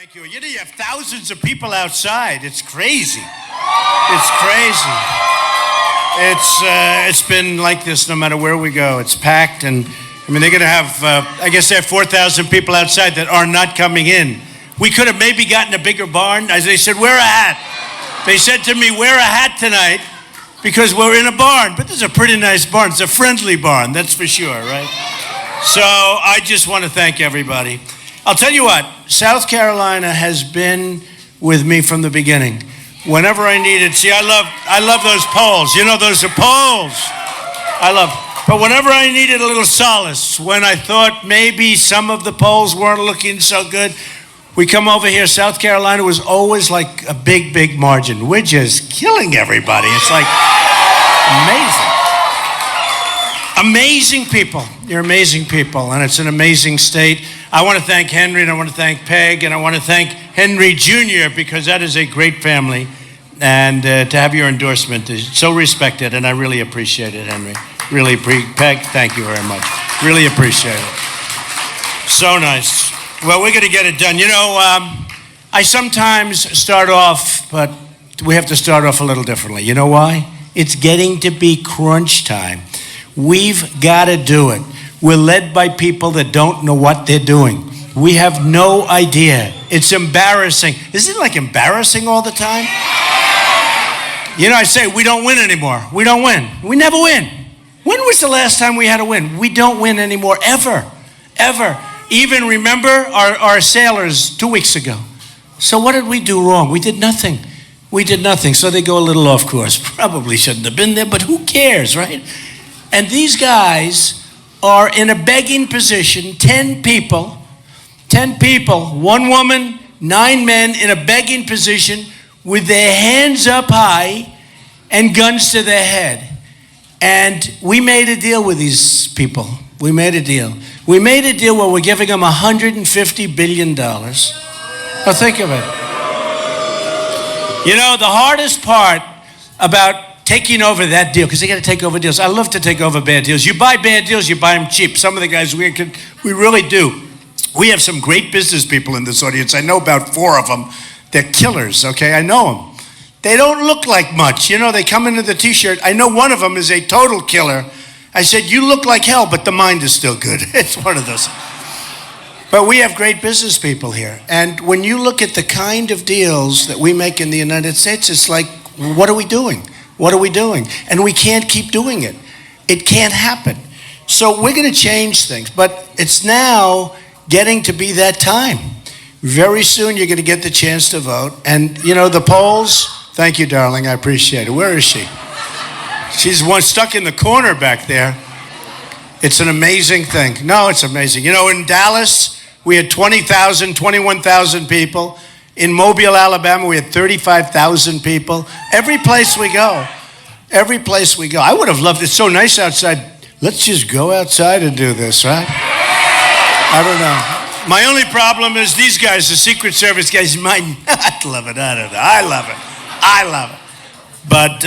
Thank you. You know, you have thousands of people outside. It's crazy. It's crazy. It's been like this no matter where we go. It's packed, and I mean, they're going to have, I guess they have 4,000 people outside that are not coming in. We could have maybe gotten a bigger barn. As they said, wear a hat. They said to me, wear a hat tonight because we're in a barn. But this is a pretty nice barn. It's a friendly barn, that's for sure, right? So I just want to thank everybody. I'll tell you what, South Carolina has been with me from the beginning. Whenever I needed, see, I love those polls. You know, those are polls. But whenever I needed a little solace, when I thought maybe some of the polls weren't looking so good, we come over here. South Carolina was always like a big, big margin. We're just killing everybody. It's like amazing. Amazing people. You're amazing people, and it's an amazing state. I want to thank Henry, and I want to thank Peg, and I want to thank Henry Jr., because that is a great family, and to have your endorsement is so respected, and I really appreciate it, Henry. Peg, thank you very much. Really appreciate it. So nice. Well, we're going to get it done. You know, I sometimes start off, but we have to start off a little differently. You know why? It's getting to be crunch time. We've got to do it. We're led by people that don't know what they're doing. We have no idea. It's embarrassing. Isn't it like embarrassing all the time? You know, I say we don't win anymore. We don't win. We never win. When was the last time we had a win? We don't win anymore, ever. Even remember our sailors 2 weeks ago. So what did we do wrong? We did nothing. So they go a little off course. Probably shouldn't have been there, but who cares, right? And these guys are in a begging position, 10 people, 1 woman, 9 men in a begging position with their hands up high and guns to their head. And we made a deal with these people. We made a deal where we're giving them $150 billion. Now think of it. You know, the hardest part about taking over that deal, because they got to take over deals. I love to take over bad deals. You buy bad deals, you buy them cheap. Some of the guys, we really do. We have some great business people in this audience. I know about 4 of them. They're killers, okay? I know them. They don't look like much. You know, they come into the T-shirt. I know one of them is a total killer. I said, you look like hell, but the mind is still good. It's one of those. But we have great business people here. And when you look at the kind of deals that we make in the United States, it's like, what are we doing? What are we doing? And we can't keep doing it. It can't happen. So we're going to change things. But it's now getting to be that time. Very soon you're going to get the chance to vote. And, you know, the polls, thank you, darling. I appreciate it. Where is she? She's one stuck in the corner back there. It's an amazing thing. No, it's amazing. You know, in Dallas, we had 20,000, 21,000 people. In Mobile, Alabama, we had 35,000 people. Every place we go. I would have loved it. It's so nice outside. Let's just go outside and do this, right? I don't know. My only problem is these guys, the Secret Service guys, might not love it. I don't know. I love it. But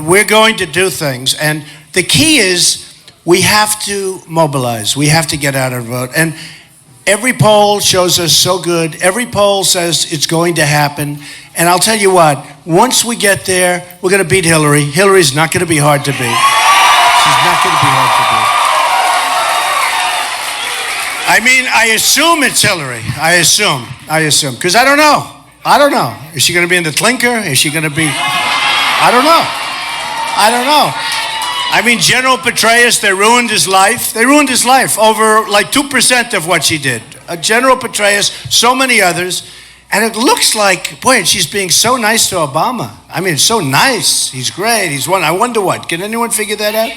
we're going to do things. And the key is we have to mobilize. We have to get out and vote. And every poll shows us so good. Every poll says it's going to happen. And I'll tell you what, once we get there, we're going to beat Hillary. Hillary's not going to be hard to beat. She's not going to be hard to beat. I mean, I assume it's Hillary. I assume. Because I don't know. Is she going to be in the clinker? Is she going to be... I don't know. I mean, General Petraeus, they ruined his life. Over like 2% of what she did. General Petraeus, so many others. And it looks like, boy, she's being so nice to Obama. I mean, it's so nice. He's great. He's one. I wonder what. Can anyone figure that out?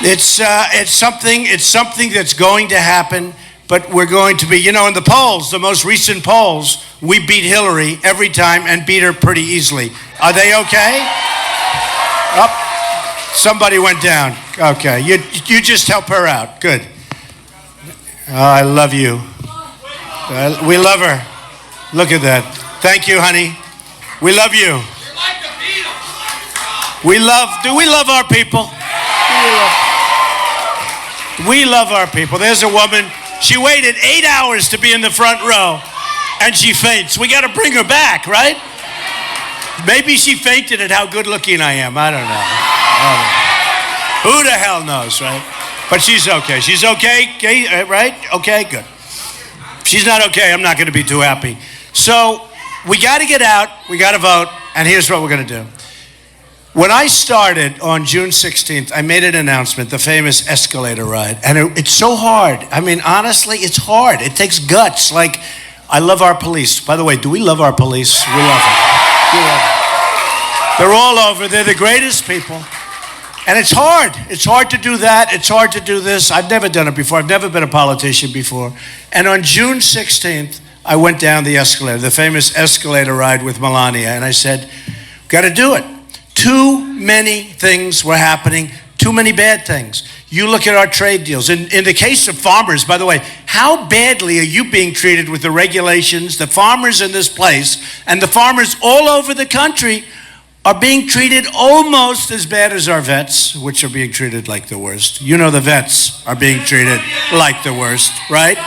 It's something that's going to happen. But we're going to be, you know, in the polls, the most recent polls, we beat Hillary every time and beat her pretty easily. Are they okay? Oh, somebody went down. Okay, you just help her out. Good. Oh, I love you. We love her. Look at that. Thank you, honey. We love you. Do we love our people? We love our people. There's a woman. She waited 8 hours to be in the front row. and she faints. We got to bring her back, right? Maybe she fainted at how good looking I am. I don't know. Who the hell knows, right? But she's okay. She's okay, right? Okay, good. If she's not okay, I'm not going to be too happy. So we got to get out. We got to vote. And here's what we're going to do. When I started on June 16th, I made an announcement, the famous escalator ride. And it's so hard. I mean, honestly, it's hard. It takes guts. Like, I love our police. By the way, do we love our police? We love them. We love them. They're all over. They're the greatest people. And it's hard. It's hard to do that. It's hard to do this. I've never done it before. I've never been a politician before. And on June 16th, I went down the escalator, the famous escalator ride with Melania. And I said, got to do it. Too many things were happening, too many bad things. You look at our trade deals. In the case of farmers, by the way, how badly are you being treated with the regulations? The farmers in this place and the farmers all over the country are being treated almost as bad as our vets, which are being treated like the worst. You know the vets are being treated like the worst, right?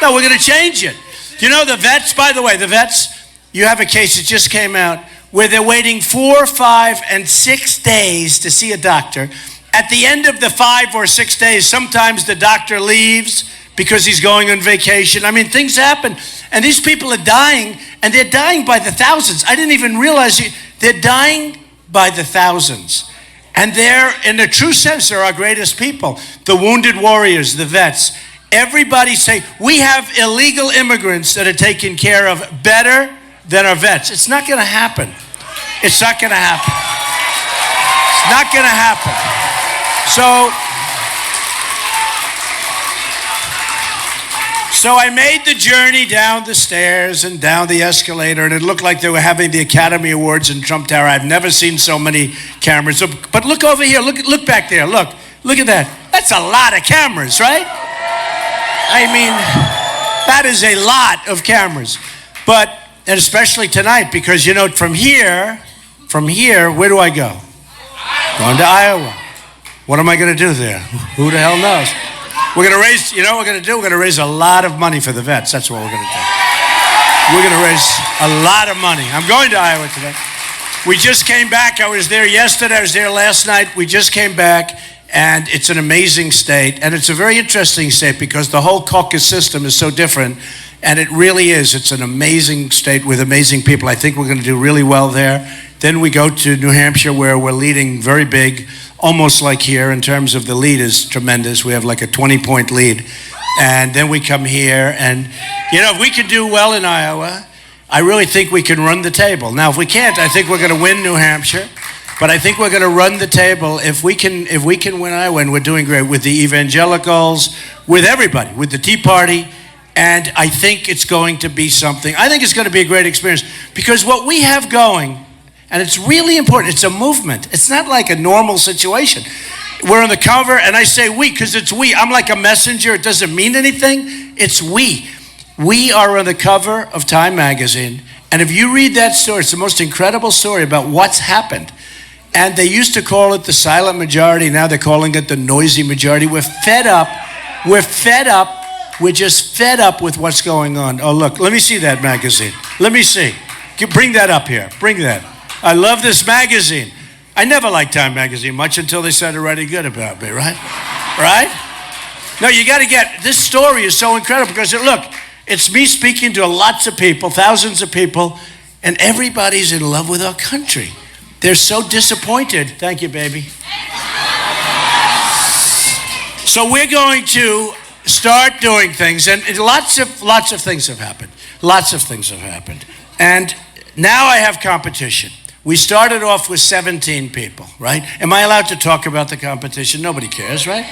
No, we're going to change it. You know the vets, by the way, the vets, you have a case that just came out where they're waiting 4, 5, and 6 days to see a doctor. At the end of the 5 or 6 days, sometimes the doctor leaves because he's going on vacation. I mean, things happen. And these people are dying, and they're dying by the thousands. I didn't even realize they're dying by the thousands. And they're, in the true sense, they're our greatest people. The wounded warriors, the vets. Everybody say, we have illegal immigrants that are taken care of better than our vets. It's not going to happen. It's not going to happen. It's not going to happen. So I made the journey down the stairs and down the escalator, and it looked like they were having the Academy Awards in Trump Tower. I've never seen so many cameras. But look over here. Look back there. Look at that. That's a lot of cameras, right? I mean, that is a lot of cameras. And especially tonight, because, you know, from here, where do I go? Going to Iowa. What am I going to do there? Who the hell knows? We're going to raise, you know what we're going to do? We're going to raise a lot of money for the vets. That's what we're going to do. We're going to raise a lot of money. I'm going to Iowa today. We just came back. I was there yesterday. I was there last night. We just came back, and it's an amazing state. And it's a very interesting state because the whole caucus system is so different. And it really is. It's an amazing state with amazing people. I think we're going to do really well there. Then we go to New Hampshire, where we're leading very big, almost like here in terms of the lead is tremendous. We have like a 20-point lead. And then we come here. And, you know, if we can do well in Iowa, I really think we can run the table. Now, if we can't, I think we're going to win New Hampshire. But I think we're going to run the table if we can win Iowa, and we're doing great with the evangelicals, with everybody, with the Tea Party. And I think it's going to be something. I think it's going to be a great experience because what we have going, and it's really important, it's a movement. It's not like a normal situation. We're on the cover, and I say we because it's we. I'm like a messenger. It doesn't mean anything. It's we. We are on the cover of Time magazine. And if you read that story, it's the most incredible story about what's happened. And they used to call it the silent majority. Now they're calling it the noisy majority. We're fed up. We're fed up. We're just fed up with what's going on. Oh, look, let me see that magazine. Let me see. Bring that up here. Bring that. I love this magazine. I never liked Time magazine much until they started writing good about me, right? Right? No, you got to get, this story is so incredible because, look, it's me speaking to lots of people, thousands of people, and everybody's in love with our country. They're so disappointed. Thank you, baby. So we're going to start doing things, and lots of things have happened. Lots of things have happened. And now I have competition. We started off with 17 people, right? Am I allowed to talk about the competition? Nobody cares, right?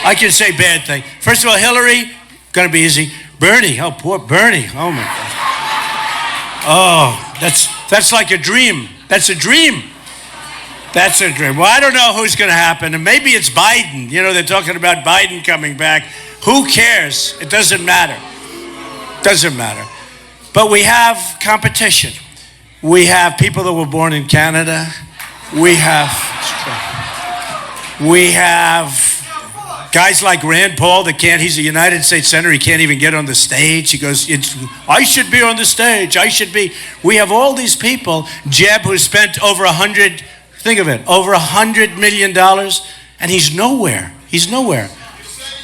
I can say bad things. First of all, Hillary, gonna be easy. Bernie, oh, poor Bernie. Oh my God. Oh, that's like a dream. That's a dream. That's a dream. Well, I don't know who's gonna happen, and maybe it's Biden. You know, they're talking about Biden coming back. Who cares? It doesn't matter. Doesn't matter. But we have competition. We have people that were born in Canada. We have Guys like Rand Paul that can't, he's a United States Senator, he can't even get on the stage. He goes, I should be on the stage, I should be. We have all these people, Jeb, who spent over think of it, over $100 million, and he's nowhere. He's nowhere.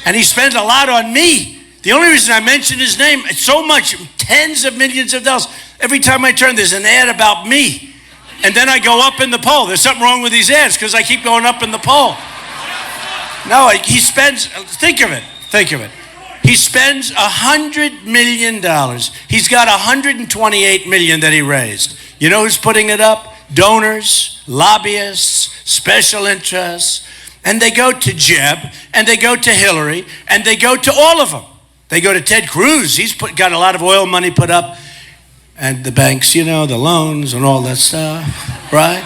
And he spent a lot on me. The only reason I mention his name, it's so much, tens of millions of dollars. Every time I turn, there's an ad about me. And then I go up in the poll. There's something wrong with these ads because I keep going up in the poll. No, he spends, think of it. He spends $100 million. He's got $128 million that he raised. You know who's putting it up? Donors, lobbyists, special interests. And they go to Jeb, and they go to Hillary, and they go to all of them. They go to Ted Cruz. He's got a lot of oil money put up. And the banks, you know, the loans and all that stuff, right?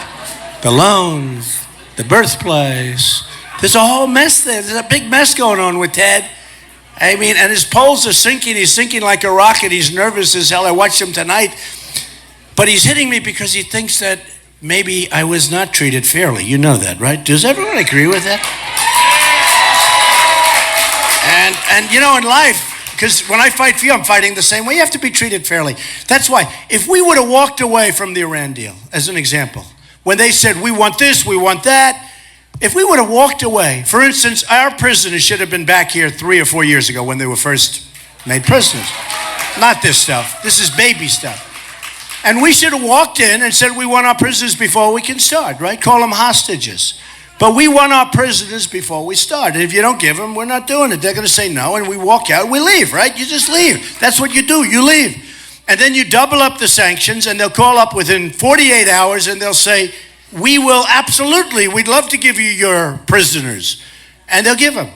The loans, the birthplace. There's a whole mess there. There's a big mess going on with Ted. I mean, and his polls are sinking. He's sinking like a rocket. He's nervous as hell. I watched him tonight. But he's hitting me because he thinks that maybe I was not treated fairly. You know that, right? Does everyone agree with that? And you know, in life, because when I fight for you, I'm fighting the same way. You have to be treated fairly. That's why, if we would have walked away from the Iran deal, as an example, when they said, we want this, we want that, if we would have walked away, for instance, our prisoners should have been back here 3 or 4 years ago when they were first made prisoners. Not this stuff. This is baby stuff. And we should have walked in and said, we want our prisoners before we can start, right? Call them hostages. But we want our prisoners before we start. And if you don't give them, we're not doing it. They're going to say no, and we walk out, we leave, right? You just leave. That's what you do. You leave. And then you double up the sanctions, and they'll call up within 48 hours, and they'll say, we will absolutely, we'd love to give you your prisoners. And they'll give them.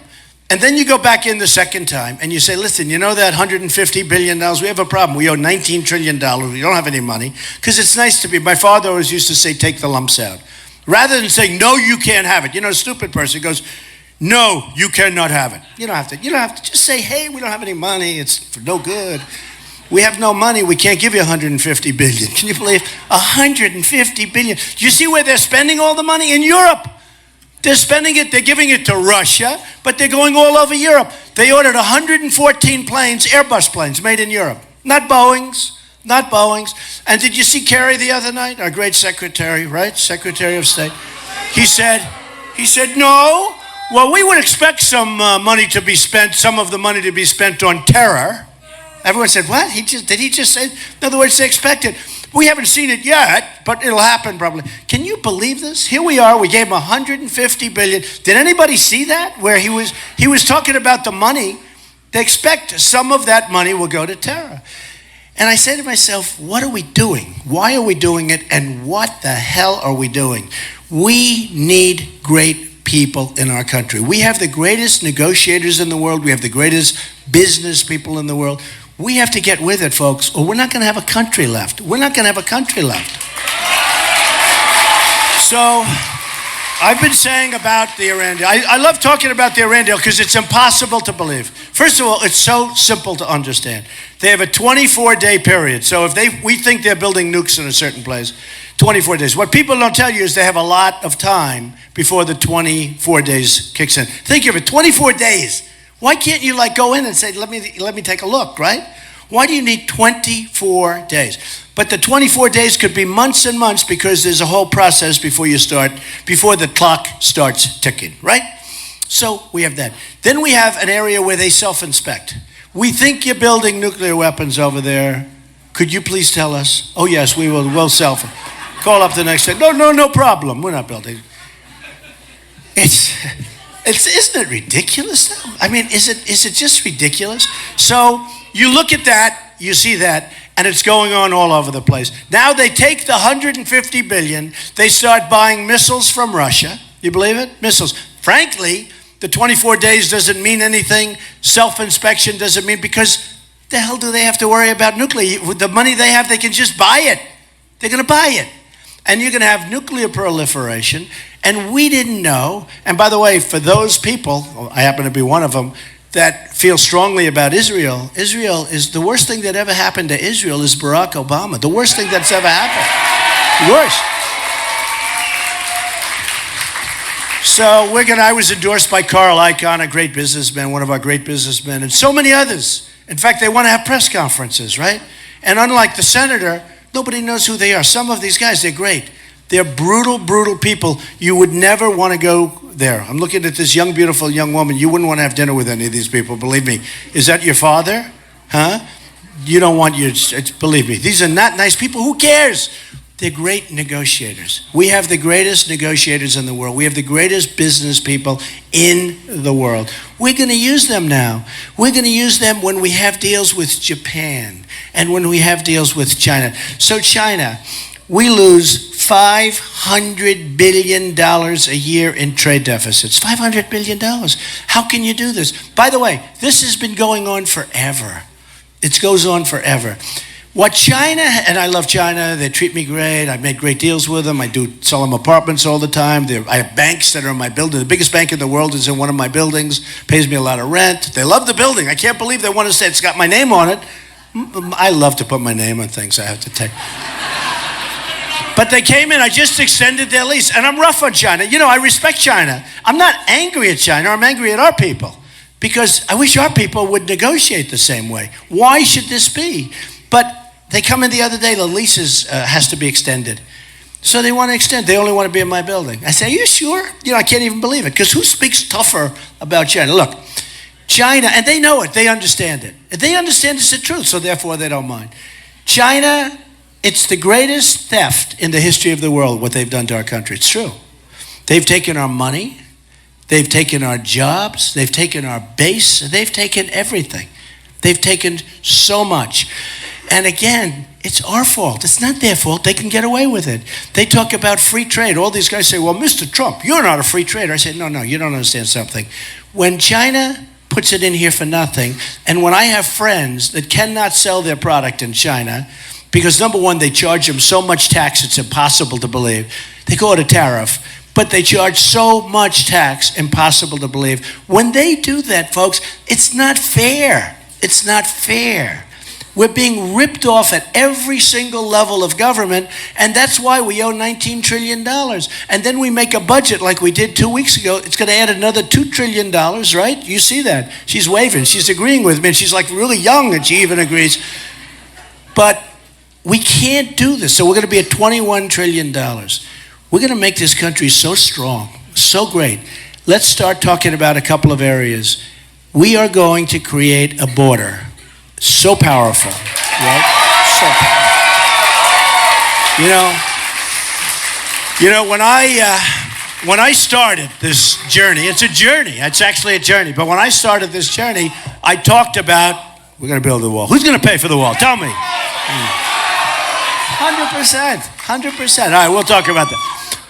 And then you go back in the second time, and you say, listen, you know that $150 billion? We have a problem. We owe $19 trillion. We don't have any money. Because it's nice to be, my father always used to say, take the lumps out. Rather than saying, no, you can't have it. You know, a stupid person goes, no, you cannot have it. You don't have to just say, hey, we don't have any money. It's for no good. We have no money. We can't give you $150 billion. Can you believe $150 billion? Do you see where they're spending all the money? In Europe. They're spending it, they're giving it to Russia, but they're going all over Europe. They ordered 114 planes, Airbus planes, made in Europe. Not Boeings. And did you see Kerry the other night? Our great secretary, right? Secretary of State. He said, no. Well, we would expect some money to be spent, some of the money to be spent on terror. Everyone said, what? Did he just say? In other words, they expect it. We haven't seen it yet, but it'll happen probably. Can you believe this? Here we are. We gave him $150 billion. Did anybody see that? Where he was talking about the money. They expect some of that money will go to terror. And I say to myself, what are we doing? Why are we doing it? And what the hell are we doing? We need great people in our country. We have the greatest negotiators in the world. We have the greatest business people in the world. We have to get with it, folks, or we're not going to have a country left. We're not going to have a country left. So I've been saying about the Iran deal. I love talking about the Iran deal because it's impossible to believe. First of all, it's so simple to understand. They have a 24-day period. So if we think they're building nukes in a certain place, 24 days. What people don't tell you is they have a lot of time before the 24 days kicks in. Think of it, 24 days. Why can't you go in and say, let me take a look, right? Why do you need 24 days? But the 24 days could be months and months because there's a whole process before the clock starts ticking, right? So we have that. Then we have an area where they self-inspect. We think you're building nuclear weapons over there. Could you please tell us? Oh yes, we will. We'll self. Call up the next day. No problem. We're not building. Isn't it ridiculous though? I mean, is it just ridiculous? So you look at that, you see that, and it's going on all over the place. Now they take the $150 billion, they start buying missiles from Russia. You believe it? Missiles. Frankly, the 24 days doesn't mean anything. Self-inspection doesn't mean, because the hell do they have to worry about nuclear? With the money they have, they can just buy it. They're going to buy it. And you're going to have nuclear proliferation. And we didn't know. And by the way, for those people, I happen to be one of them, that feel strongly about Israel, Israel is the worst thing that ever happened to Israel is Barack Obama. The worst thing that's ever happened. Worst. So I was endorsed by Carl Icahn, a great businessman, one of our great businessmen, and so many others. In fact, they want to have press conferences, right? And unlike the senator, nobody knows who they are. Some of these guys, they're great. They're brutal, brutal people. You would never want to go there. I'm looking at this young, beautiful young woman. You wouldn't want to have dinner with any of these people, believe me. Is that your father? Huh? You don't want believe me. These are not nice people. Who cares? They're great negotiators. We have the greatest negotiators in the world. We have the greatest business people in the world. We're going to use them now. We're going to use them when we have deals with Japan and when we have deals with China. So China, we lose $500 billion a year in trade deficits. $500 billion. How can you do this? By the way, this has been going on forever. It goes on forever. What China, and I love China, they treat me great, I've made great deals with them, I sell them apartments all the time, I have banks that are in my building, the biggest bank in the world is in one of my buildings, pays me a lot of rent, they love the building, I can't believe they want to say it's got my name on it. I love to put my name on things, I have to take. But they came in, I just extended their lease, and I'm rough on China. You know, I respect China. I'm not angry at China, I'm angry at our people, because I wish our people would negotiate the same way. Why should this be? But they come in the other day, the leases has to be extended. So they want to extend. They only want to be in my building. I say, are you sure? You know, I can't even believe it. Because who speaks tougher about China? Look, China, and they know it. They understand it. They understand it's the truth, so therefore they don't mind. China, it's the greatest theft in the history of the world, what they've done to our country. It's true. They've taken our money. They've taken our jobs. They've taken our base. They've taken everything. They've taken so much. And again, it's our fault. It's not their fault. They can get away with it. They talk about free trade. All these guys say, well, Mr. Trump, you're not a free trader. I say, no, you don't understand something. When China puts it in here for nothing, and when I have friends that cannot sell their product in China, because number one, they charge them so much tax, it's impossible to believe. They call it a tariff, but they charge so much tax, impossible to believe. When they do that, folks, it's not fair. It's not fair. We're being ripped off at every single level of government, and that's why we owe $19 trillion. And then we make a budget like we did 2 weeks ago. It's going to add another $2 trillion, right? You see that. She's waving. She's agreeing with me. She's like really young, and she even agrees. But we can't do this. So we're going to be at $21 trillion. We're going to make this country so strong, so great. Let's start talking about a couple of areas. We are going to create a border. So powerful, right? So powerful. You know, when I started this journey, it's a journey. It's actually a journey. But when I started this journey, I talked about, we're going to build a wall. Who's going to pay for the wall? Tell me. 100%. 100%. All right, we'll talk about that.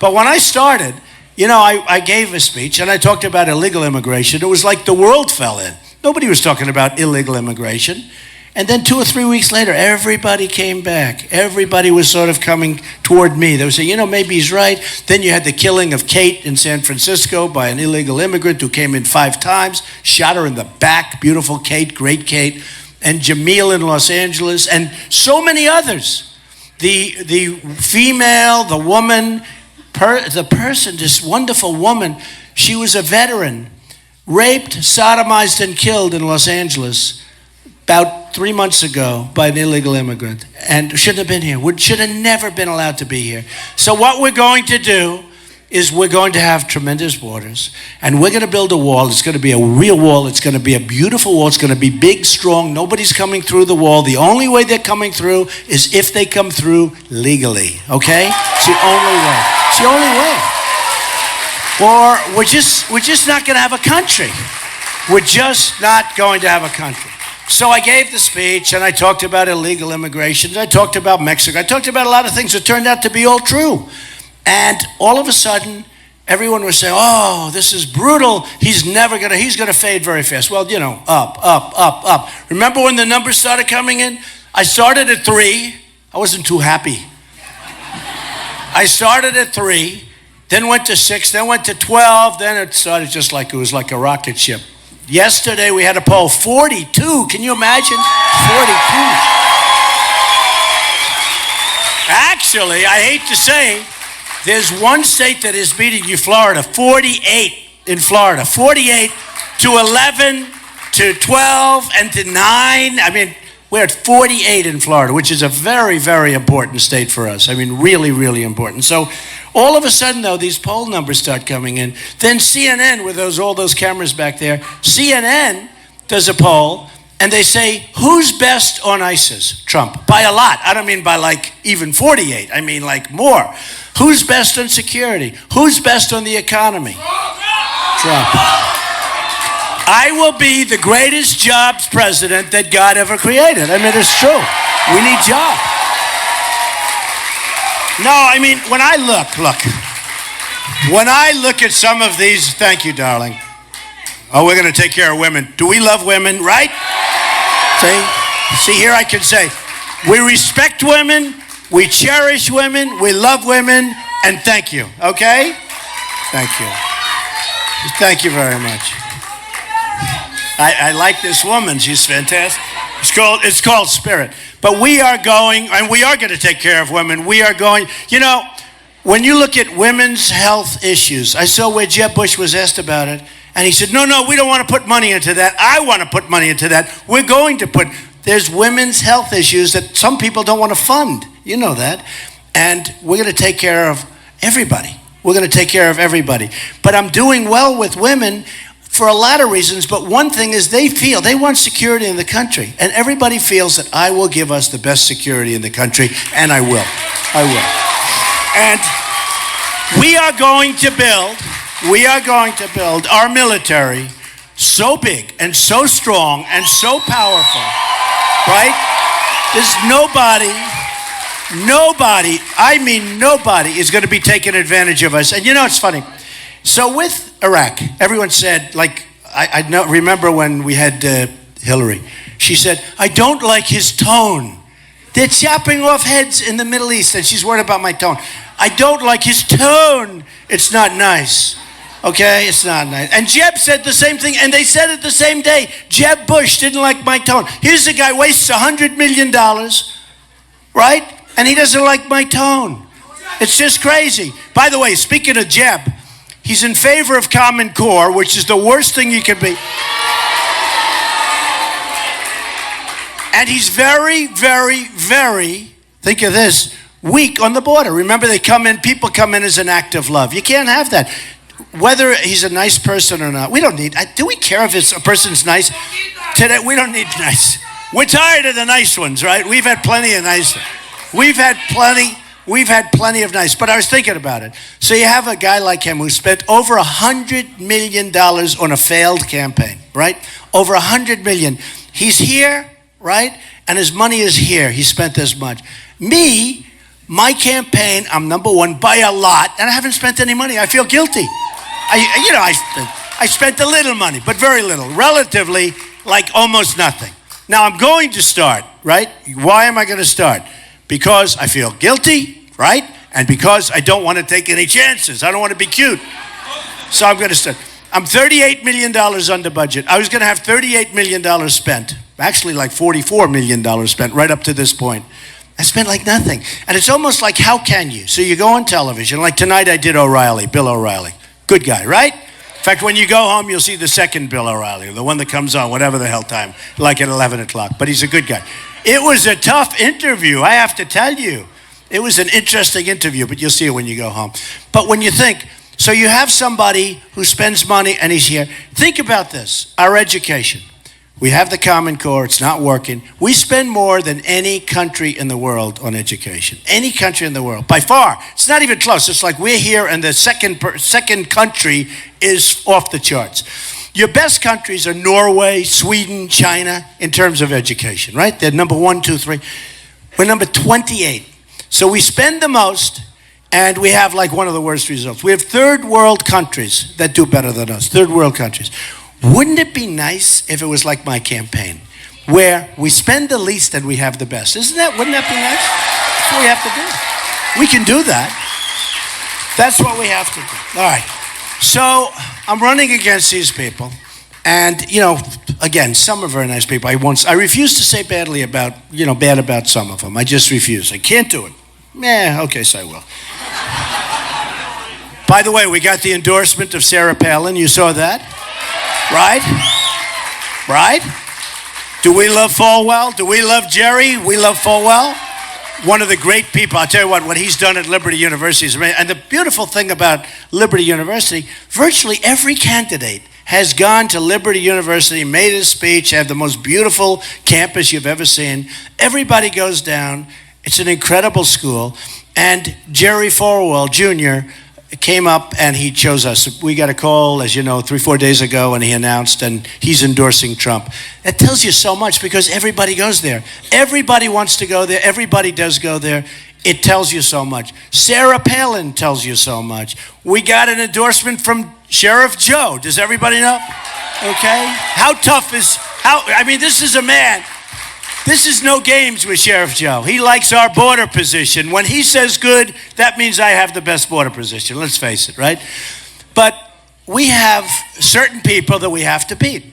But when I started, you know, I gave a speech and I talked about illegal immigration. It was like the world fell in. Nobody was talking about illegal immigration. And then 2 or 3 weeks later, everybody came back. Everybody was sort of coming toward me. They would say, you know, maybe he's right. Then you had the killing of Kate in San Francisco by an illegal immigrant who came in 5 times, shot her in the back. Beautiful Kate, great Kate. And Jamil in Los Angeles, and so many others. The female, the woman, the person, this wonderful woman, she was a veteran. Raped, sodomized, and killed in Los Angeles about 3 months ago by an illegal immigrant. And shouldn't have been here. Should have never been allowed to be here. So what we're going to do is we're going to have tremendous borders. And we're going to build a wall. It's going to be a real wall. It's going to be a beautiful wall. It's going to be big, strong. Nobody's coming through the wall. The only way they're coming through is if they come through legally. Okay? It's the only way. It's the only way. Or we're just not going to have a country. We're just not going to have a country. So I gave the speech, and I talked about illegal immigration. I talked about Mexico. I talked about a lot of things that turned out to be all true. And all of a sudden, everyone was saying, oh, this is brutal. He's going to fade very fast. Well, you know, up. Remember when the numbers started coming in? I started at 3. I wasn't too happy. I started at 3. Then went to 6, then went to 12, then it started just like it was like a rocket ship. Yesterday we had a poll, 42. Can you imagine? 42. Actually, I hate to say, There's one state that is beating you, Florida, 48 in Florida. 48 to 11 to 12 and to 9. I mean, we're at 48 in Florida, which is a very, very important state for us. I mean, really, really important. So all of a sudden, though, these poll numbers start coming in. Then CNN, with all those cameras back there, CNN does a poll, and they say, who's best on ISIS? Trump. By a lot. I don't mean by like even 48. I mean like more. Who's best on security? Who's best on the economy? Trump. I will be the greatest jobs president that God ever created. I mean, it's true. We need jobs. No, I mean, when I look at some of these, thank you, darling. Oh, we're going to take care of women. Do we love women, right? See, here I can say, we respect women, we cherish women, we love women, and thank you, okay? Thank you. Thank you very much. I like this woman. She's fantastic. It's called Spirit. But we are going, and we are going to take care of women. We are going, you know, when you look at women's health issues, I saw where Jeb Bush was asked about it, and he said, no, we don't want to put money into that. I want to put money into that. We're going to put, there's women's health issues that some people don't want to fund. You know that. And we're going to take care of everybody. We're going to take care of everybody. But I'm doing well with women for a lot of reasons, but one thing is they want security in the country, and everybody feels that I will give us the best security in the country, and I will. And we are going to build our military so big and so strong and so powerful, right? There's nobody is going to be taking advantage of us. And you know, it's funny. So with Iraq, everyone said, like, I remember when we had Hillary, she said, I don't like his tone. They're chopping off heads in the Middle East, and she's worried about my tone. I don't like his tone. It's not nice. Okay, it's not nice. And Jeb said the same thing, and they said it the same day. Jeb Bush didn't like my tone. Here's a guy wastes $100 million, right? And he doesn't like my tone. It's just crazy. By the way, speaking of Jeb, he's in favor of Common Core, which is the worst thing you can be. And he's very, very, very, think of this, weak on the border. Remember, people come in as an act of love. You can't have that. Whether he's a nice person or not, we don't need, do we care if a person's nice? Today, we don't need nice. We're tired of the nice ones, right? We've had plenty of nice. We've had plenty of nice, but I was thinking about it. So you have a guy like him who spent over $100 million on a failed campaign, right? Over $100 million. He's here, right? And his money is here. He spent this much. Me, my campaign, I'm number one by a lot, and I haven't spent any money. I feel guilty. I spent a little money, but very little. Relatively, like almost nothing. Now I'm going to start, right? Why am I going to start? Because I feel guilty, right? And because I don't want to take any chances. I don't want to be cute. So I'm going to start. I'm $38 million under budget. I was going to have $38 million spent. Actually, like $44 million spent right up to this point. I spent like nothing. And it's almost like, how can you? So you go on television. Like tonight I did Bill O'Reilly. Good guy, right? In fact, when you go home, you'll see the second Bill O'Reilly, the one that comes on, whatever the hell time, like at 11 o'clock. But he's a good guy. It was a tough interview, I have to tell you. It was an interesting interview, but you'll see it when you go home. But when you think, so you have somebody who spends money and he's here. Think about this, our education. We have the Common Core, it's not working. We spend more than any country in the world on education. Any country in the world, by far. It's not even close. It's like we're here and the second country is off the charts. Your best countries are Norway, Sweden, China, in terms of education, right? They're number 1, 2, 3. We're number 28. So we spend the most, and we have like one of the worst results. We have third world countries that do better than us, third world countries. Wouldn't it be nice if it was like my campaign, where we spend the least and we have the best? Wouldn't that be nice? That's what we have to do. We can do that. That's what we have to do. All right. So I'm running against these people, and you know, again, some are very nice people. I refuse to say bad about some of them. I just refuse. I can't do it. Okay, so I will. By the way, we got the endorsement of Sarah Palin. You saw that? Right? Right? Do we love Falwell? Do we love Jerry? We love Falwell. One of the great people. I'll tell you what he's done at Liberty University is amazing. And the beautiful thing about Liberty University, virtually every candidate has gone to Liberty University, made a speech, have the most beautiful campus you've ever seen. Everybody goes down. It's an incredible school. And Jerry Falwell Jr. came up and he chose us. We got a call, as you know, 3-4 days ago, and he announced, and he's endorsing Trump. That tells you so much because everybody goes there. Everybody wants to go there. Everybody does go there. It tells you so much. Sarah Palin tells you so much. We got an endorsement from Sheriff Joe. Does everybody know? Okay. This is a man. This is no games with Sheriff Joe. He likes our border position. When he says good, that means I have the best border position. Let's face it, right? But we have certain people that we have to beat.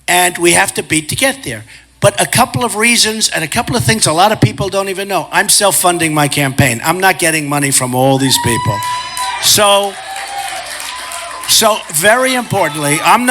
And we have to beat to get there. But a couple of reasons and a couple of things a lot of people don't even know. I'm self-funding my campaign. I'm not getting money from all these people. So very importantly, I'm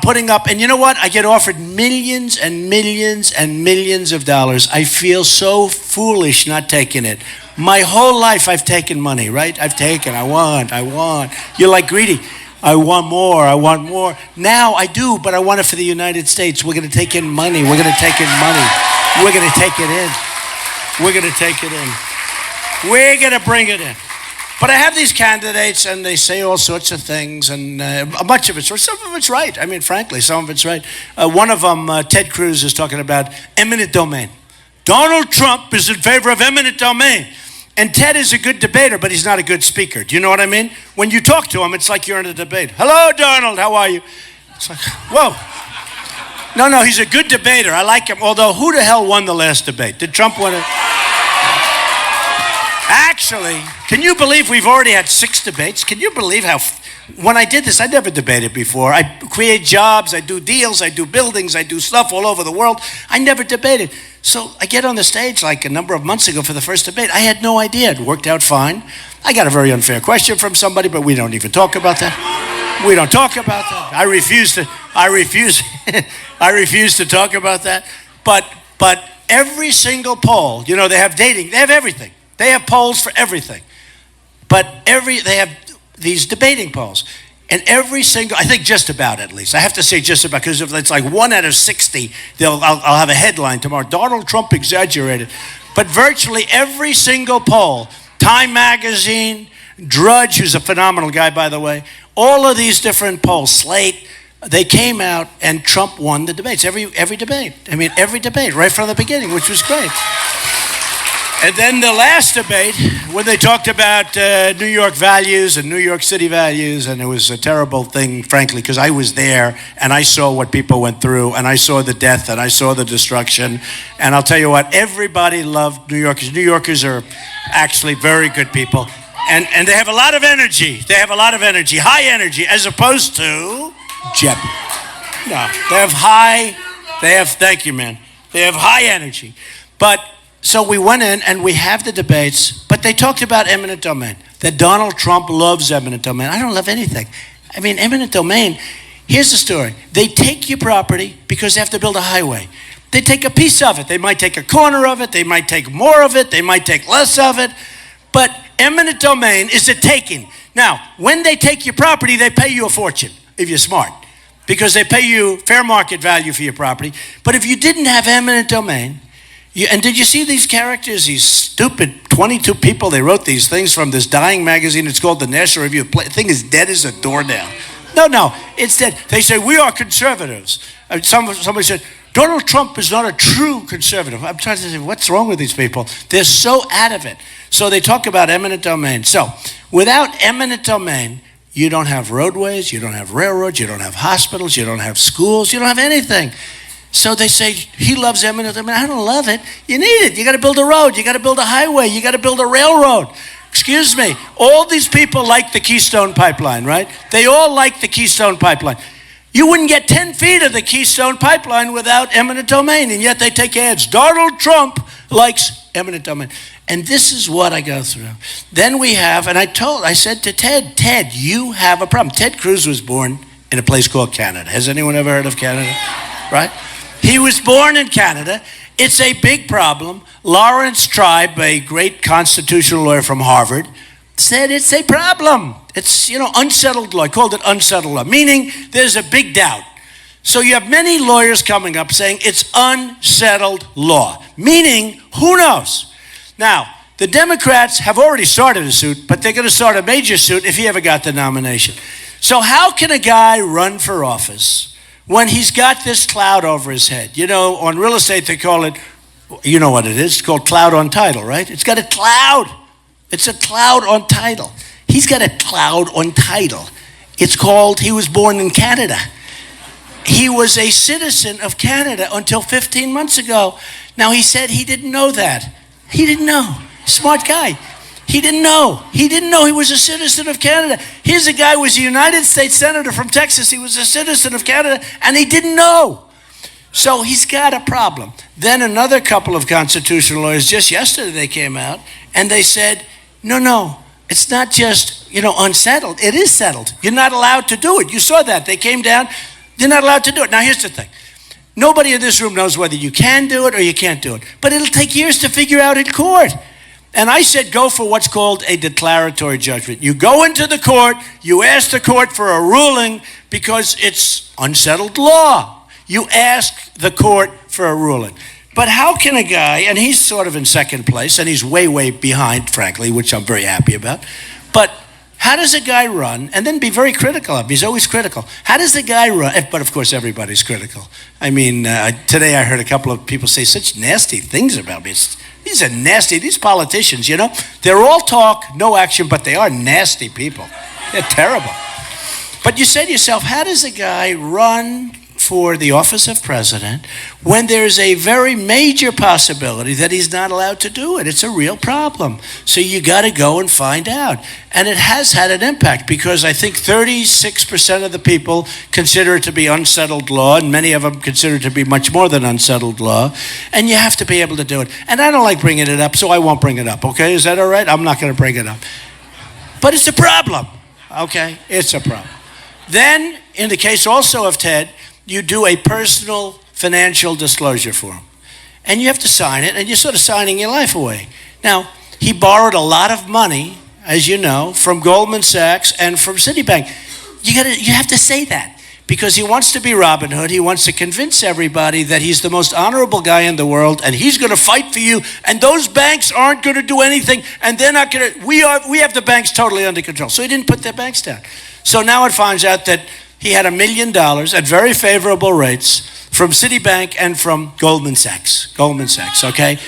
putting up, and you know what? I get offered millions and millions and millions of dollars. I feel so foolish not taking it. My whole life I've taken money, right? I want. You're like greedy. I want more. Now I do, but I want it for the United States. We're going to take in money. We're going to take in money. We're going to take it in. We're going to take it in. We're going to bring it in. But I have these candidates, and they say all sorts of things, and much of it's right. Some of it's right. I mean, frankly, some of it's right. One of them, Ted Cruz, is talking about eminent domain. Donald Trump is in favor of eminent domain. And Ted is a good debater, but he's not a good speaker. Do you know what I mean? When you talk to him, it's like you're in a debate. Hello, Donald, how are you? It's like, whoa. No, he's a good debater. I like him. Although, who the hell won the last debate? Did Trump win it? Actually, can you believe we've already had 6 debates? Can you believe how, when I did this, I never debated before. I create jobs, I do deals, I do buildings, I do stuff all over the world. I never debated. So I get on the stage like a number of months ago for the first debate. I had no idea. It worked out fine. I got a very unfair question from somebody, but we don't even talk about that. We don't talk about that. I refuse to talk about that. But every single poll, you know, they have dating, they have everything. They have polls for everything. But they have these debating polls. And every single, I think just about at least, I have to say just about, because if it's like 1 out of 60, I'll have a headline tomorrow, Donald Trump exaggerated. But virtually every single poll, Time Magazine, Drudge, who's a phenomenal guy, by the way, all of these different polls, Slate, they came out and Trump won the debates, every debate. I mean, every debate, right from the beginning, which was great. And then the last debate, when they talked about New York values and New York City values, and it was a terrible thing, frankly, because I was there and I saw what people went through, and I saw the death, and I saw the destruction. And I'll tell you what, everybody loved New Yorkers. New Yorkers are actually very good people. And they have a lot of energy. They have a lot of energy, high energy, as opposed to Jeb. No, thank you, man. They have high energy. But so we went in and we have the debates, but they talked about eminent domain, that Donald Trump loves eminent domain. I don't love anything. I mean, eminent domain, here's the story. They take your property because they have to build a highway. They take a piece of it. They might take a corner of it. They might take more of it. They might take less of it. But eminent domain is a taking. Now, when they take your property, they pay you a fortune, if you're smart, because they pay you fair market value for your property. But if you didn't have eminent domain, and did you see these characters, these stupid 22 people, they wrote these things from this dying magazine. It's called the National Review. The thing is dead as a doornail. No, it's dead. They say, we are conservatives. Somebody said, Donald Trump is not a true conservative. I'm trying to say, what's wrong with these people? They're so out of it. So they talk about eminent domain. So without eminent domain, you don't have roadways, you don't have railroads, you don't have hospitals, you don't have schools, you don't have anything. So they say, he loves eminent domain. I don't love it. You need it. You got to build a road. You got to build a highway. You got to build a railroad. Excuse me. All these people like the Keystone Pipeline, right? They all like the Keystone Pipeline. You wouldn't get 10 feet of the Keystone Pipeline without eminent domain, and yet they take ads. Donald Trump likes eminent domain. And this is what I go through. Then we have, and I said to Ted, you have a problem. Ted Cruz was born in a place called Canada. Has anyone ever heard of Canada? Right? He was born in Canada. It's a big problem. Lawrence Tribe, a great constitutional lawyer from Harvard, said it's a problem. It's, unsettled law. I called it unsettled law, meaning there's a big doubt. So you have many lawyers coming up saying it's unsettled law, meaning who knows? Now, the Democrats have already started a suit, but they're going to start a major suit if he ever got the nomination. So how can a guy run for office when he's got this cloud over his head? On real estate, they call it, you know what it is, it's called cloud on title, right? It's got a cloud. It's a cloud on title. He's got a cloud on title. It's called, he was born in Canada. He was a citizen of Canada until 15 months ago. Now, he said he didn't know that. He didn't know. Smart guy. He didn't know. He didn't know he was a citizen of Canada. Here's a guy who was a United States Senator from Texas. He was a citizen of Canada, and he didn't know. So he's got a problem. Then another couple of constitutional lawyers, just yesterday they came out, and they said, no, it's not just, unsettled. It is settled. You're not allowed to do it. You saw that. They came down. They're not allowed to do it. Now, here's the thing. Nobody in this room knows whether you can do it or you can't do it. But it'll take years to figure out in court. And I said go for what's called a declaratory judgment. You go into the court, you ask the court for a ruling because it's unsettled law. You ask the court for a ruling. But how can a guy, and he's sort of in second place, and he's way, way behind, frankly, which I'm very happy about, but how does a guy run and then be very critical of him? He's always critical. How does the guy run? But of course, everybody's critical. I mean, today I heard a couple of people say such nasty things about me. These are nasty, these politicians, they're all talk, no action, but they are nasty people. They're terrible. But you say to yourself, how does a guy run for the office of president when there's a very major possibility that he's not allowed to do it? It's a real problem. So you got to go and find out. And it has had an impact because I think 36% of the people consider it to be unsettled law, and many of them consider it to be much more than unsettled law. And you have to be able to do it. And I don't like bringing it up, so I won't bring it up, okay? Is that all right? I'm not going to bring it up. But it's a problem, okay? It's a problem. Then, in the case also of Ted, you do a personal financial disclosure form. And you have to sign it, and you're sort of signing your life away. Now, he borrowed a lot of money, as you know, from Goldman Sachs and from Citibank. You have to say that because he wants to be Robin Hood. He wants to convince everybody that he's the most honorable guy in the world, and he's going to fight for you, and those banks aren't going to do anything, and they're not going to, we have the banks totally under control. So he didn't put their banks down. So now it finds out that he had $1 million at very favorable rates from Citibank and from Goldman Sachs. Okay?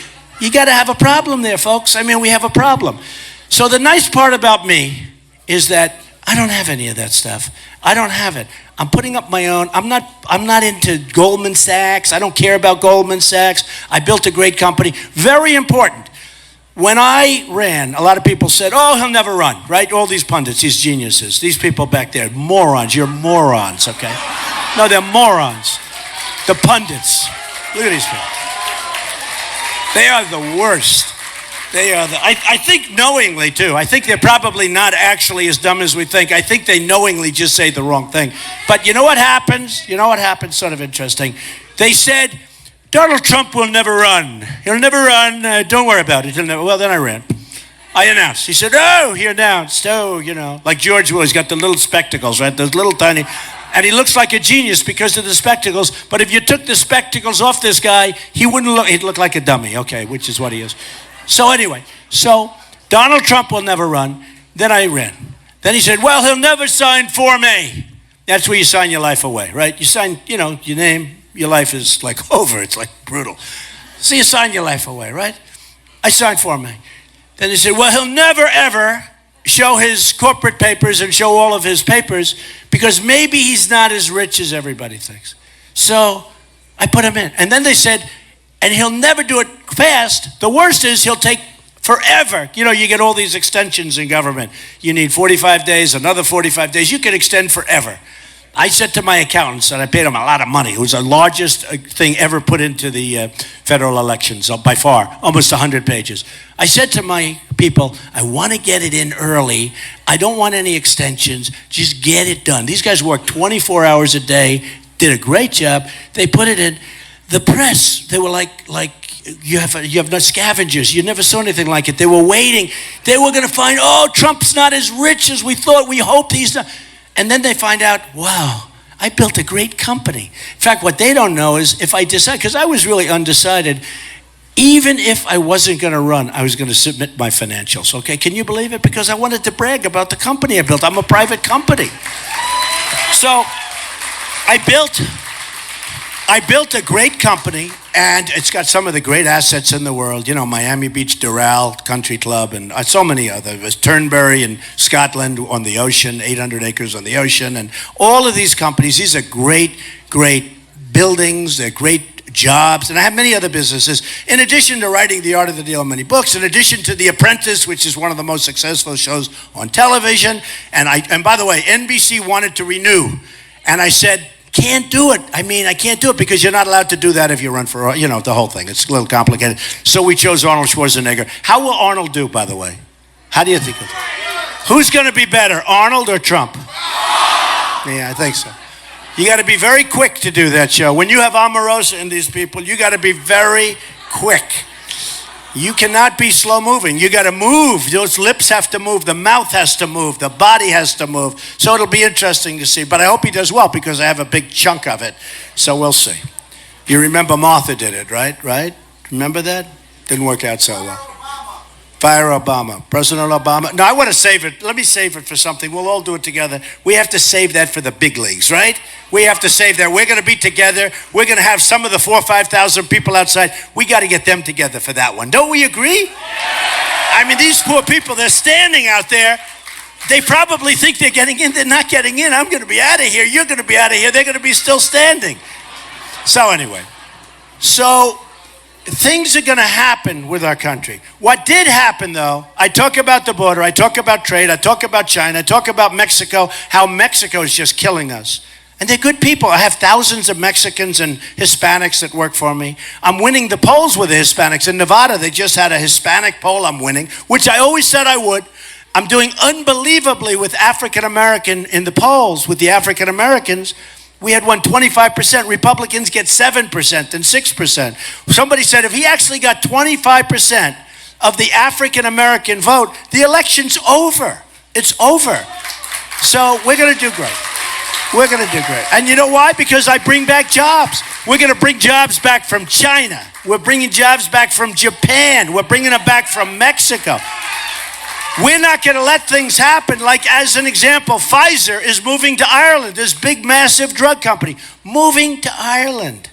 You got to have a problem there, folks. I mean, we have a problem. So the nice part about me is that I don't have any of that stuff. I don't have it. I'm putting up my own. I'm not into Goldman Sachs. I don't care about Goldman Sachs. I built a great company. Very important. When I ran, a lot of people said, oh, he'll never run, right? All these pundits, these geniuses, these people back there, morons. You're morons, okay? No, they're morons. The pundits. Look at these people. They are the worst. I think knowingly, too. I think they're probably not actually as dumb as we think. I think they knowingly just say the wrong thing. But you know what happens? Sort of interesting. They said, Donald Trump will never run. He'll never run. Don't worry about it. He'll never. Well, then I ran. I announced. He said, he announced. Like George Will. He's got the little spectacles, right? Those little tiny. And he looks like a genius because of the spectacles. But if you took the spectacles off this guy, he'd look like a dummy, okay, which is what he is. So anyway, Donald Trump will never run. Then I ran. Then he said, well, he'll never sign Form A. That's where you sign your life away, right? You sign, your name. Your life is like over. It's like brutal. So you sign your life away, right? I signed Form A. Then they said, well, he'll never, ever show his corporate papers and show all of his papers because maybe he's not as rich as everybody thinks. So I put him in. And then they said, and he'll never do it fast. The worst is he'll take forever. You get all these extensions in government. You need 45 days, another 45 days. You can extend forever. I said to my accountants, and I paid them a lot of money. It was the largest thing ever put into the federal elections, by far, almost 100 pages. I said to my people, I want to get it in early. I don't want any extensions. Just get it done. These guys worked 24 hours a day, did a great job. They put it in. The press, they were like you have no scavengers. You never saw anything like it. They were waiting. They were going to find, oh, Trump's not as rich as we thought. We hoped he's not. And then they find out, wow, I built a great company. In fact, what they don't know is if I decide, because I was really undecided, even if I wasn't going to run, I was going to submit my financials, okay? Can you believe it? Because I wanted to brag about the company I built. I'm a private company. So I built a great company, and it's got some of the great assets in the world. You know, Miami Beach Doral Country Club, and so many others. There's Turnberry in Scotland on the ocean, 800 acres on the ocean, and all of these companies. These are great, great buildings. They're great jobs, and I have many other businesses. In addition to writing The Art of the Deal and many books, in addition to The Apprentice, which is one of the most successful shows on television, and by the way, NBC wanted to renew, and I said, can't do it. I mean, I can't do it because you're not allowed to do that if you run for, you know, the whole thing. It's a little complicated. So we chose Arnold Schwarzenegger. How will Arnold do, by the way? How do you think? Who's going to be better, Arnold or Trump? Yeah, I think so. You got to be very quick to do that show. When you have Omarosa and these people, you got to be very quick. You cannot be slow moving. You got to move. Those lips have to move. The mouth has to move. The body has to move. So it'll be interesting to see. But I hope he does well because I have a big chunk of it. So we'll see. You remember Martha did it, right? Right? Remember that? Didn't work out so well. Fire Obama. President Obama. No, I want to save it. Let me save it for something. We'll all do it together. We have to save that for the big leagues, right? We have to save that. We're going to be together. We're going to have some of the 4,000 or 5,000 people outside. We got to get them together for that one. Don't we agree? I mean, these poor people, they're standing out there. They probably think they're getting in. They're not getting in. I'm going to be out of here. You're going to be out of here. They're going to be still standing. So anyway, things are going to happen with our country. What did happen, though, I talk about the border, I talk about trade, I talk about China, I talk about Mexico, how Mexico is just killing us. And they're good people. I have thousands of Mexicans and Hispanics that work for me. I'm winning the polls with the Hispanics. In Nevada, they just had a Hispanic poll I'm winning, which I always said I would. I'm doing unbelievably with African American in the polls, with the African Americans. We had won 25%. Republicans get 7% and 6%. Somebody said if he actually got 25% of the African American vote, the election's over. It's over. So we're going to do great. We're going to do great. And you know why? Because I bring back jobs. We're going to bring jobs back from China. We're bringing jobs back from Japan. We're bringing them back from Mexico. We're not going to let things happen. Like, as an example, Pfizer is moving to Ireland, this big, massive drug company, moving to Ireland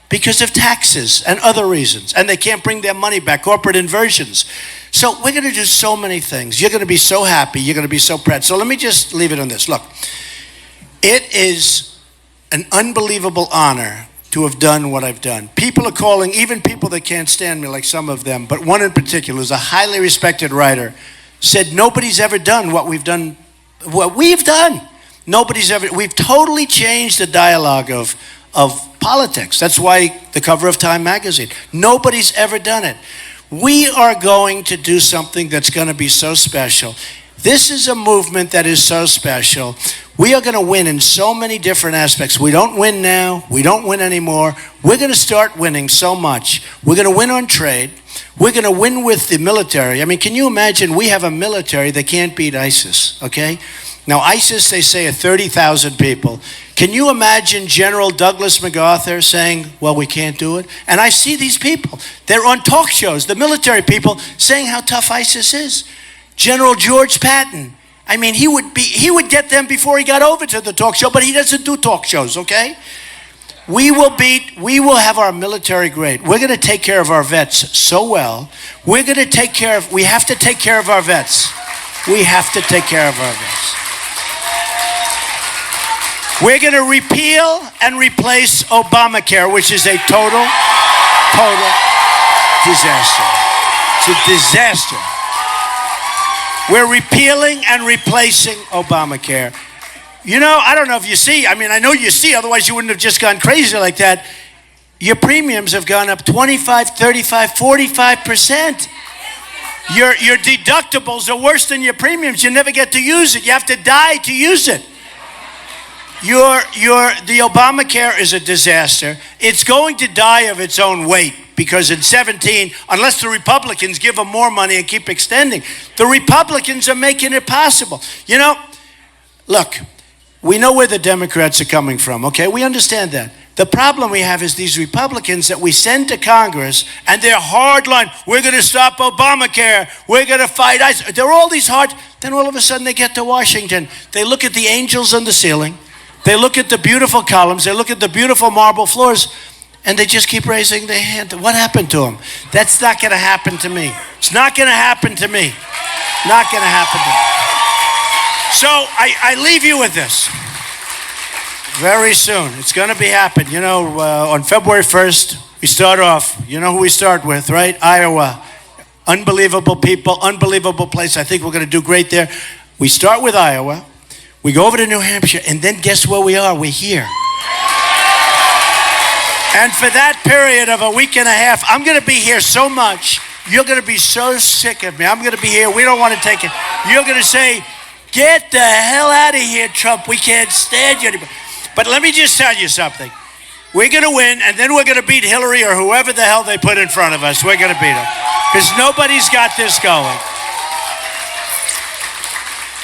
because of taxes and other reasons. And they can't bring their money back, corporate inversions. So we're going to do so many things. You're going to be so happy. You're going to be so proud. So let me just leave it on this. Look, it is an unbelievable honor to have done what I've done. People are calling, even people that can't stand me, like some of them, but one in particular is a highly respected writer, said nobody's ever done what we've done. What we've done. We've totally changed the dialogue of politics. That's why the cover of Time magazine. Nobody's ever done it. We are going to do something that's going to be so special. This is a movement that is so special. We are going to win in so many different aspects. We don't win now. We don't win anymore. We're going to start winning so much. We're going to win on trade. We're going to win with the military. I mean, can you imagine we have a military that can't beat ISIS, okay? Now, ISIS, they say, are 30,000 people. Can you imagine General Douglas MacArthur saying, well, we can't do it? And I see these people. They're on talk shows, the military people, saying how tough ISIS is. General George Patton. I mean, he would get them before he got over to the talk show, but he doesn't do talk shows, okay? We will have our military great. We're going to take care of our vets so well. We have to take care of our vets. We have to take care of our vets. We're going to repeal and replace Obamacare, which is a total disaster. It's a disaster. We're repealing and replacing Obamacare. You know, I don't know if you see. I mean, I know you see, otherwise you wouldn't have just gone crazy like that. Your premiums have gone up 25, 35, 45%. Your deductibles are worse than your premiums. You never get to use it. You have to die to use it. The Obamacare is a disaster. It's going to die of its own weight because in 17, unless the Republicans give them more money and keep extending, the Republicans are making it possible. You know, look, we know where the Democrats are coming from, okay? We understand that. The problem we have is these Republicans that we send to Congress, and they're hardline. We're going to stop Obamacare. We're going to fight ICE. They're all these hard. Then all of a sudden they get to Washington. They look at the angels on the ceiling. They look at the beautiful columns. They look at the beautiful marble floors, and they just keep raising their hand. What happened to them? That's not going to happen to me. It's not going to happen to me. Not going to happen to me. So I leave you with this. Very soon, it's going to be happening. You know, on February 1st, we start off. You know who we start with, right? Iowa. Unbelievable people, unbelievable place. I think we're going to do great there. We start with Iowa. We go over to New Hampshire, and then guess where we are? We're here. And for that period of a week and a half, I'm going to be here so much, you're going to be so sick of me. I'm going to be here. We don't want to take it. You're going to say, get the hell out of here, Trump. We can't stand you anymore. But let me just tell you something. We're going to win, and then we're going to beat Hillary or whoever the hell they put in front of us. We're going to beat them. Because nobody's got this going.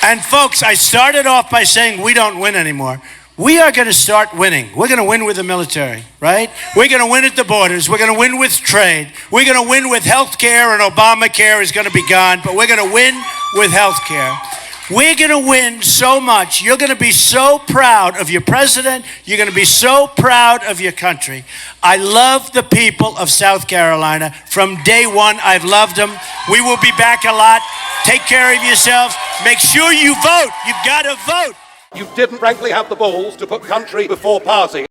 And folks, I started off by saying we don't win anymore. We are going to start winning. We're going to win with the military, right? We're going to win at the borders. We're going to win with trade. We're going to win with health care, and Obamacare is going to be gone, but we're going to win with health care. We're going to win so much. You're going to be so proud of your president. You're going to be so proud of your country. I love the people of South Carolina. From day one, I've loved them. We will be back a lot. Take care of yourselves. Make sure you vote. You've got to vote. You didn't, frankly, have the balls to put country before party.